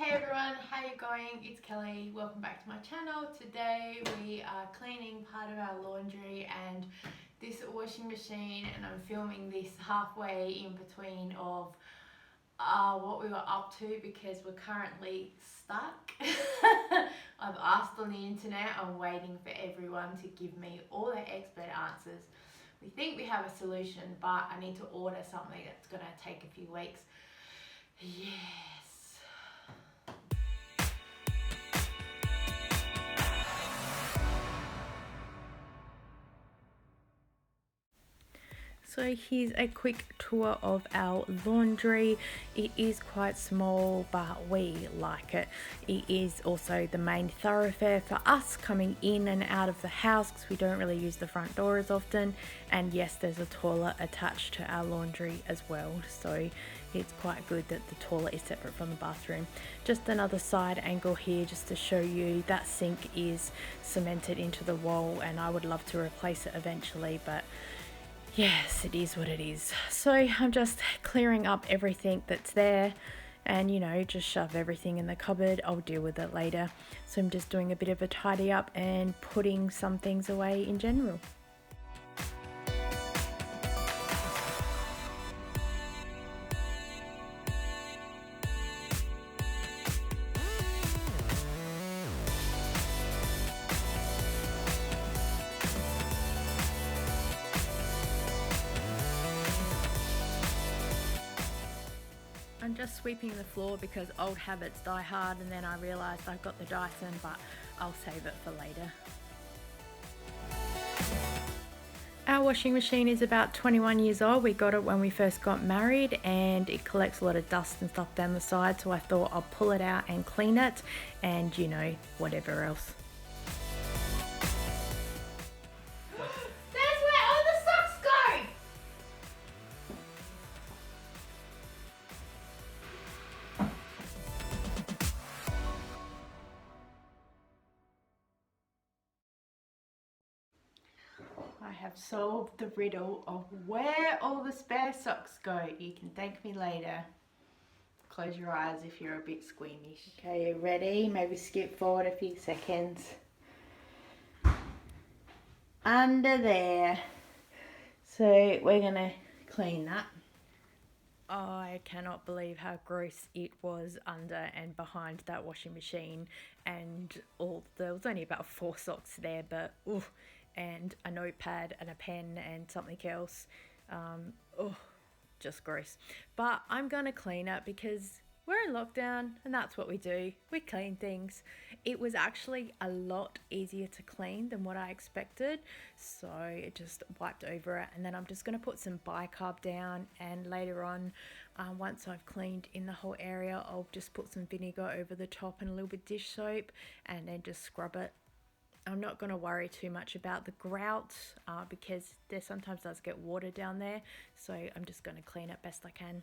Hey everyone, how you going? It's Kelly. Welcome back to my channel. Today we are cleaning part of our laundry and this washing machine, and I'm filming this halfway in between of what we were up to because we're currently stuck. I've asked on the internet, I'm waiting for everyone to give me all their expert answers. We think we have a solution, but I need to order something that's going to take a few weeks. Yes. So here's a quick tour of our laundry. It is quite small, but we like it. It is also the main thoroughfare for us coming in and out of the house because we don't really use the front door as often. And yes, there's a toilet attached to our laundry as well. So it's quite good that the toilet is separate from the bathroom. Just another side angle here just to show you that sink is cemented into the wall, and I would love to replace it eventually, but yes, it is what it is. So I'm just clearing up everything that's there and, you know, just shove everything in the cupboard. I'll deal with it later. So I'm just doing a bit of a tidy up and putting some things away in general. I'm just sweeping the floor because old habits die hard, and then I realised I've got the Dyson, but I'll save it for later. Our washing machine is about 21 years old. We got it when we first got married and it collects a lot of dust and stuff down the side, so I thought I'll pull it out and clean it and, you know, whatever else. I have solved the riddle of where all the spare socks go. You can thank me later. Close your eyes if you're a bit squeamish. Okay, you ready? Maybe skip forward a few seconds. Under there. So we're gonna clean that. I cannot believe how gross it was under and behind that washing machine, and there was only about 4 socks there, but ooh, and a notepad and a pen and something else. Just gross. But I'm gonna clean it because we're in lockdown and that's what we do. We clean things. It was actually a lot easier to clean than what I expected, so it just wiped over it, and then I'm just going to put some bicarb down, and later on, once I've cleaned in the whole area, I'll just put some vinegar over the top and a little bit of dish soap and then just scrub it. I'm not going to worry too much about the grout because there sometimes does get water down there, so I'm just going to clean it best I can.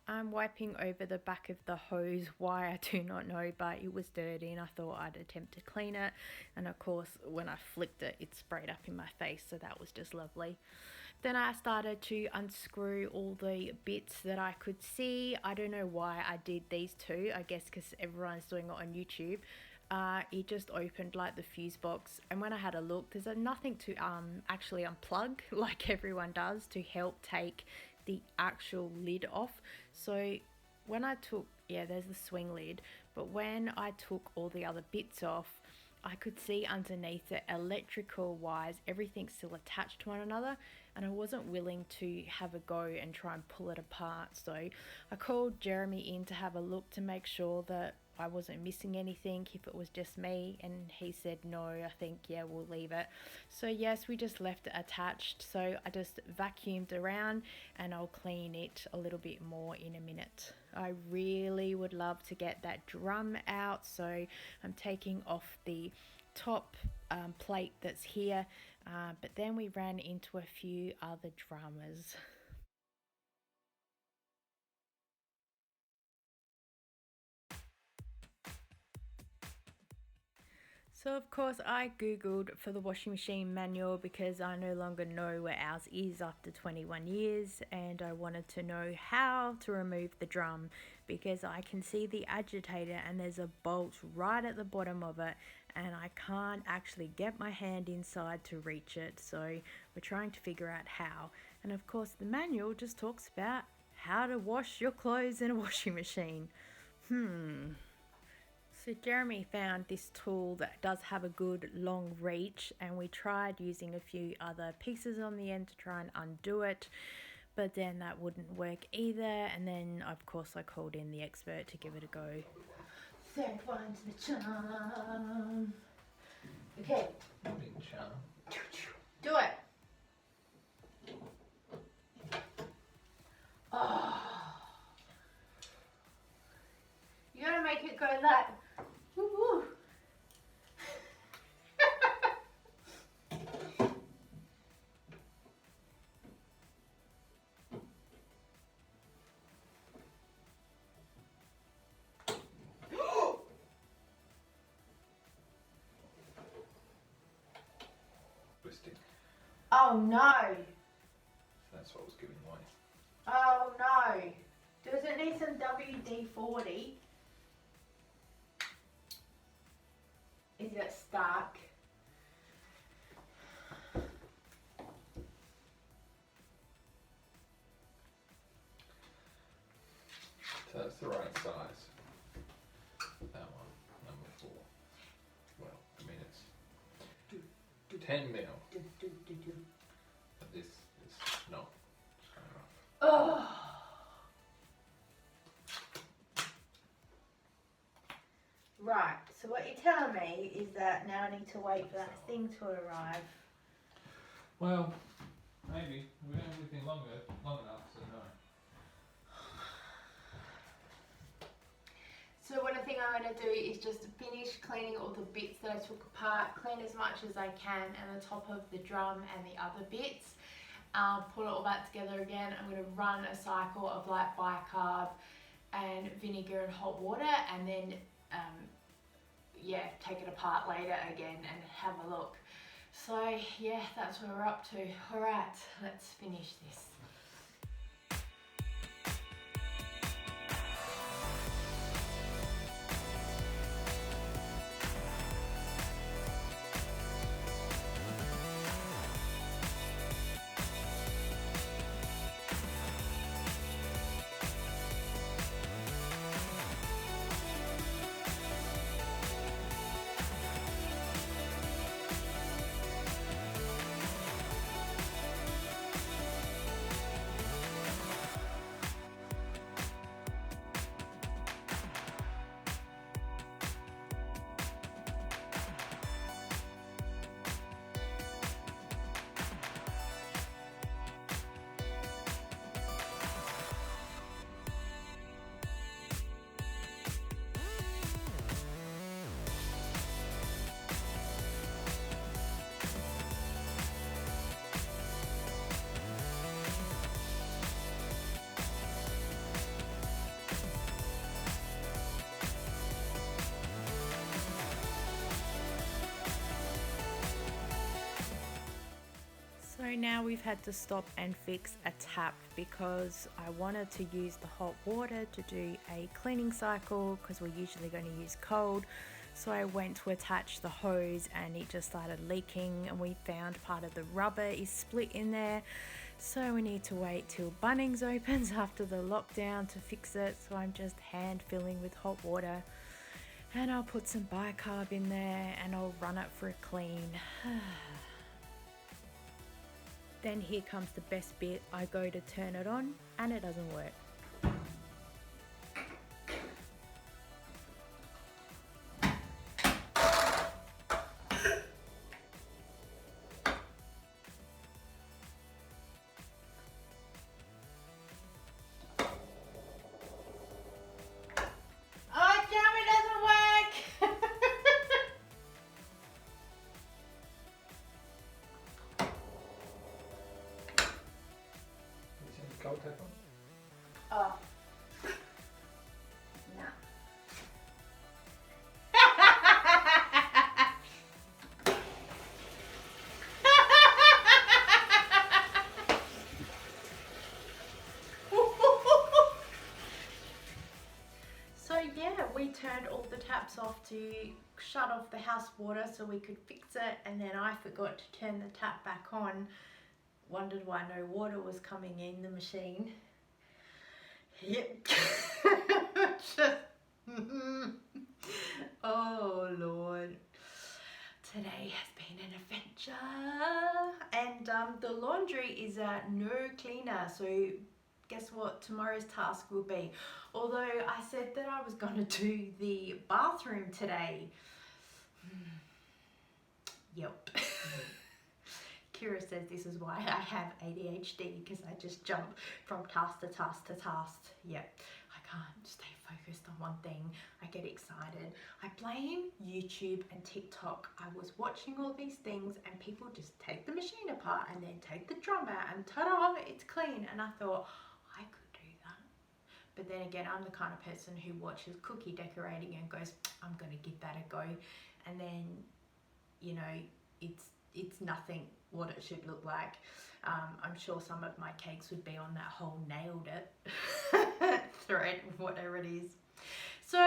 I'm wiping over the back of the hose. Why, I do not know, but it was dirty and I thought I'd attempt to clean it, and of course when I flicked it, it sprayed up in my face, so that was just lovely. Then I started to unscrew all the bits that I could see. I don't know why I did these two, I guess because everyone's doing it on YouTube. It just opened like the fuse box, and when I had a look, there's nothing to actually unplug like everyone does to help take the actual lid off. So when I took, yeah, there's the swing lid, but when I took all the other bits off, I could see underneath it, electrical wise, everything's still attached to one another, and I wasn't willing to have a go and try and pull it apart. So I called Jeremy in to have a look to make sure that I wasn't missing anything, if it was just me, and he said no, I think, yeah, we'll leave it. So yes, we just left it attached. So I just vacuumed around and I'll clean it a little bit more in a minute. I really would love to get that drum out, so I'm taking off the top plate that's here, but then we ran into a few other dramas. So of course I googled for the washing machine manual because I no longer know where ours is after 21 years, and I wanted to know how to remove the drum because I can see the agitator and there's a bolt right at the bottom of it and I can't actually get my hand inside to reach it, so we're trying to figure out how. And of course the manual just talks about how to wash your clothes in a washing machine. So Jeremy found this tool that does have a good long reach, and we tried using a few other pieces on the end to try and undo it, but then that wouldn't work either. And then of course I called in the expert to give it a go. Third one's the charm. Okay. Big charm. Do it. Oh. You gotta make it go like. Woo-woo. Twisting. Oh no. That's what was giving way. Oh no. Does it need some WD-40? Is it stuck? So that's the right size. That one, number 4. Well, I mean it's 10 mil, but this is not. It's kind of rough. Oh. Right, so what you're telling me is that now I need to wait for that thing to arrive. Well, maybe. We don't have anything long enough, so no. So one thing I'm going to do is just finish cleaning all the bits that I took apart, clean as much as I can, and the top of the drum and the other bits. Put it all back together again. I'm going to run a cycle of like bicarb and vinegar and hot water, and then yeah, take it apart later again and have a look. So yeah, that's what we're up to. All right, let's finish this. So now we've had to stop and fix a tap because I wanted to use the hot water to do a cleaning cycle because we're usually going to use cold. So I went to attach the hose and it just started leaking, and we found part of the rubber is split in there. So we need to wait till Bunnings opens after the lockdown to fix it. So I'm just hand filling with hot water, and I'll put some bicarb in there and I'll run it for a clean. Then here comes the best bit. I go to turn it on and it doesn't work. Oh, Jeremy doesn't work! Is it cold tap on? Oh. No. turned all the taps off to shut off the house water so we could fix it, and then I forgot to turn the tap back on. Wondered why no water was coming in the machine. Yep. Just oh Lord. Today has been an adventure. And the laundry is no cleaner, so guess what tomorrow's task will be. Although I said that I was going to do the bathroom today. Yep. Kira says this is why I have ADHD, because I just jump from task to task to task. Yep, I can't stay focused on one thing. I get excited. I blame YouTube and TikTok. I was watching all these things and people just take the machine apart and then take the drum out and ta-da, it's clean. And I thought, I could do that. But then again, I'm the kind of person who watches cookie decorating and goes, I'm going to give that a go. And then, you know, it's nothing what it should look like. I'm sure some of my cakes would be on that whole nailed it thread, whatever it is. So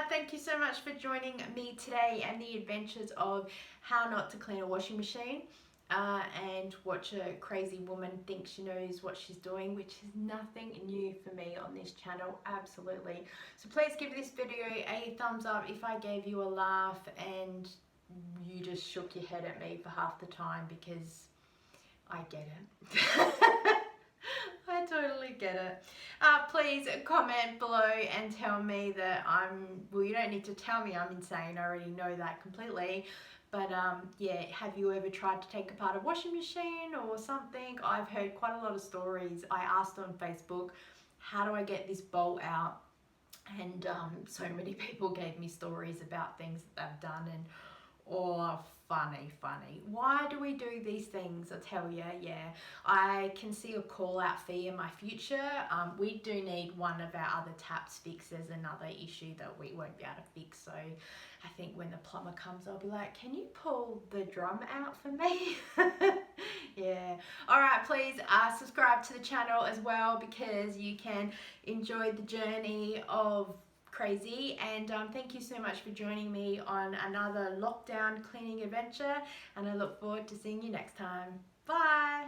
thank you so much for joining me today and the adventures of how not to clean a washing machine and watch a crazy woman think she knows what she's doing, which is nothing new for me on this channel, absolutely. So please give this video a thumbs up if I gave you a laugh and you just shook your head at me for half the time, because I get it. I totally get it. Please comment below and tell me that well, you don't need to tell me I'm insane, I already know that completely. But yeah, have you ever tried to take apart a washing machine or something? I've heard quite a lot of stories. I asked on Facebook, how do I get this bolt out? And so many people gave me stories about things that they've done, and oh, funny. Why do we do these things? I tell you, yeah. I can see a call out fee in my future. We do need one of our other taps fixed. There's another issue that we won't be able to fix. So I think when the plumber comes, I'll be like, can you pull the drum out for me? Yeah. All right, please subscribe to the channel as well, because you can enjoy the journey of crazy. And thank you so much for joining me on another lockdown cleaning adventure, and I look forward to seeing you next time. Bye.